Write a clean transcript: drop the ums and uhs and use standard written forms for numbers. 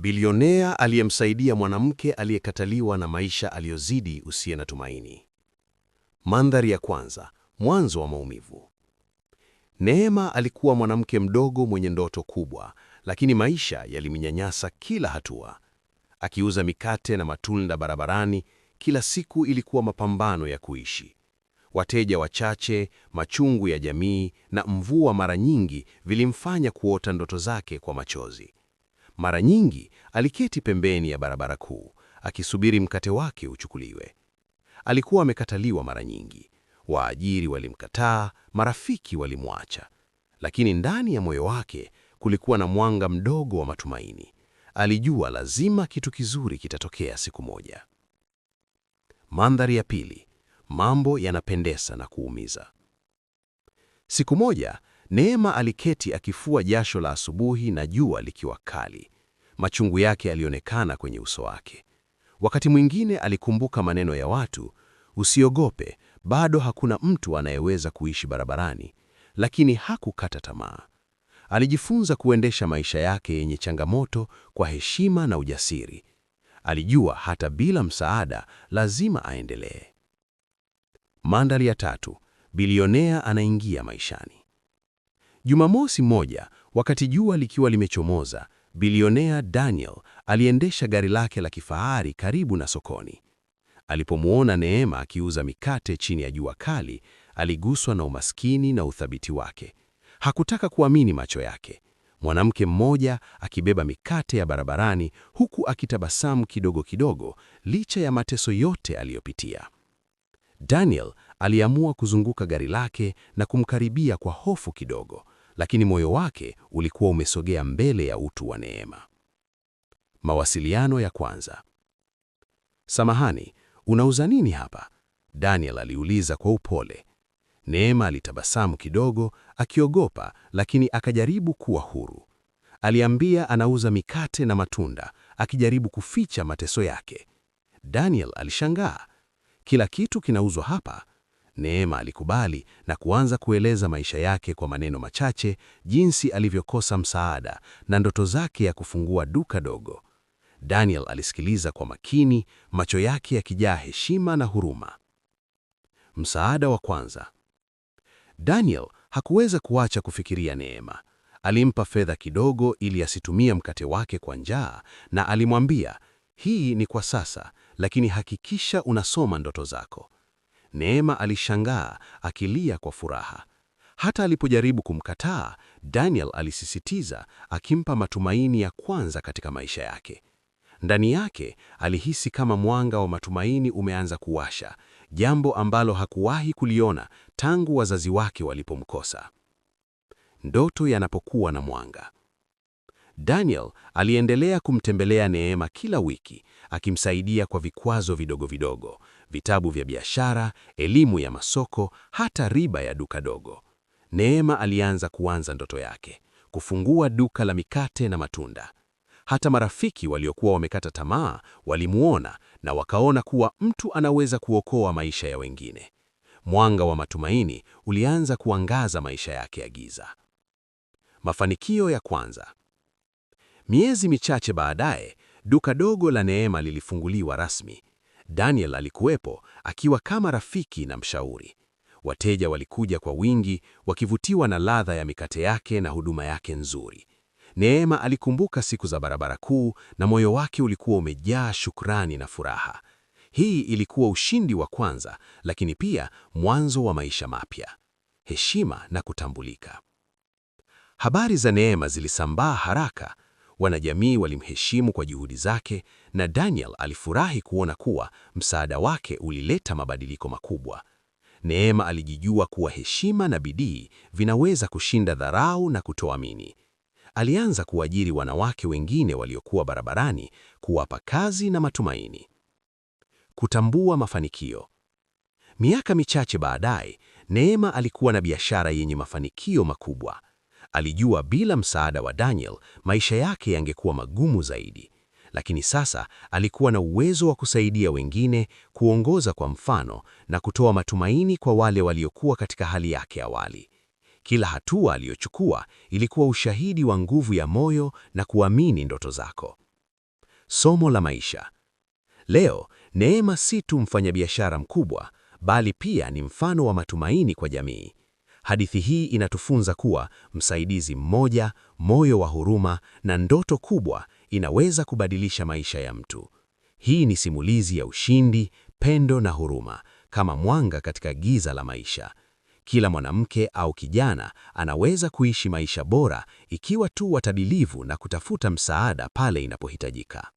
Bilionea aliyemsaidia mwanamke aliyekataliwa na maisha aliyozidi usiye na tumaini. Mandhari ya kwanza, mwanzo wa maumivu. Neema alikuwa mwanamke mdogo mwenye ndoto kubwa, lakini maisha yalimnyanyasa kila hatua. Akiuza mikate na matunda barabarani, kila siku ilikuwa mapambano ya kuishi. Wateja wachache, machungu ya jamii na mvua mara nyingi vilimfanya kuota ndoto zake kwa machozi. Mara nyingi aliketi pembeni ya barabara kuu, akisubiri mkate wake uchukuliwe. Alikuwa amekataliwa mara nyingi. Waajiri walimkataa, marafiki walimwacha. Lakini ndani ya moyo wake kulikuwa na mwanga mdogo wa matumaini. Alijua lazima kitu kizuri kitatokea siku moja. Mandhari ya pili, mambo yanapendeza na kuumiza. Siku moja, Neema aliketi akifua jasho la asubuhi na jua likiwa kali. Machungu yake yalionekana kwenye uso wake. Wakati mwingine alikumbuka maneno ya watu, usiogope, bado hakuna mtu anayeweza kuishi barabarani, lakini hakukata tamaa. Alijifunza kuendesha maisha yake yenye changamoto kwa heshima na ujasiri. Alijua hata bila msaada lazima aendelee. Mandhari ya tatu, bilionea anaingia maishani. Jumamosi moja, wakati jua likiwa limechomoza, bilionea Daniel aliendesha gari lake la kifahari karibu na sokoni. Alipomuona Neema akiuza mikate chini ya jua kali, aliguswa na umaskini na uthabiti wake. Hakutaka kuamini macho yake. Mwanamke mmoja akibeba mikate ya barabarani huku akitabasamu kidogo kidogo licha ya mateso yote aliyopitia. Daniel aliamua kuzunguka gari lake na kumkaribia kwa hofu kidogo, lakini moyo wake ulikuwa umesogea mbele ya utu wa Neema. Mawasiliano ya kwanza. Samahani, unauza nini hapa? Daniel aliuliza kwa upole. Neema alitabasamu kidogo, akiogopa, lakini akajaribu kuwa huru. Aliambia anauza mikate na matunda, akijaribu kuficha mateso yake. Daniel alishangaa. Kila kitu kinauzwa hapa? Neema alikubali na kuanza kueleza maisha yake kwa maneno machache, jinsi alivyokosa msaada na ndoto zake ya kufungua duka dogo. Daniel alisikiliza kwa makini, macho yake yakijaa heshima na huruma. Msaada wa kwanza. Daniel hakuweza kuacha kufikiria Neema. Alimpa fedha kidogo ili asitumie mkate wake kwa njaa, na alimwambia, hii ni kwa sasa, lakini hakikisha unasoma ndoto zako. Neema alishangaa, akilia kwa furaha. Hata alipojaribu kumkataa, Daniel alisisitiza, akimpa matumaini ya kwanza katika maisha yake. Ndani yake alihisi kama mwanga wa matumaini umeanza kuwasha, jambo ambalo hakuwahi kuliona tangu wazazi wake walipomkosa. Ndoto yanapokuwa na mwanga. Daniel aliendelea kumtembelea Neema kila wiki, akimsaidia kwa vikwazo vidogo vidogo, vitabu vya biashara, elimu ya masoko, hata riba ya duka dogo. Neema alianza kuanza ndoto yake, kufungua duka la mikate na matunda. Hata marafiki waliokuwa wamekata tamaa walimuona na wakaona kuwa mtu anaweza kuokoa maisha ya wengine. Mwanga wa matumaini ulianza kuangaza maisha yake ya giza. Mafanikio ya kwanza. Miezi michache baadaye, duka dogo la Neema lilifunguliwa rasmi. Daniel alikuwepo, akiwa kama rafiki na mshauri. Wateja walikuja kwa wingi, wakivutiwa na ladha ya mikate yake na huduma yake nzuri. Neema alikumbuka siku za barabara kuu na moyo wake ulikuwa umejaa shukrani na furaha. Hii ilikuwa ushindi wa kwanza, lakini pia mwanzo wa maisha mapya. Heshima na kutambulika. Habari za Neema zilisambaa haraka. Wanajamii walimheshimu kwa juhudi zake, na Daniel alifurahi kuona kuwa msaada wake ulileta mabadiliko makubwa. Neema alijijua kuwa heshima na bidii vinaweza kushinda dharau na kutoamini. Alianza kuajiri wanawake wengine waliokuwa barabarani, kuwapa kazi na matumaini. Kutambua mafanikio. Miaka michache baadaye, Neema alikuwa na biashara yenye mafanikio makubwa. Alijua bila msaada wa Daniel, maisha yake yangekuwa magumu zaidi. Lakini sasa alikuwa na uwezo wa kusaidia wengine, kuongoza kwa mfano na kutoa matumaini kwa wale waliokuwa katika hali yake awali. Kila hatua aliyochukua ilikuwa ushahidi wa nguvu ya moyo na kuamini ndoto zako. Somo la maisha. Leo, Neema si tu mfanyabiashara mkubwa, bali pia ni mfano wa matumaini kwa jamii. Hadithi hii inatufunza kuwa msaidizi mmoja, moyo wa huruma na ndoto kubwa inaweza kubadilisha maisha ya mtu. Hii ni simulizi ya ushindi, pendo na huruma, kama mwanga katika giza la maisha. Kila mwanamke au kijana anaweza kuishi maisha bora ikiwa tu watadilivu na kutafuta msaada pale inapohitajika.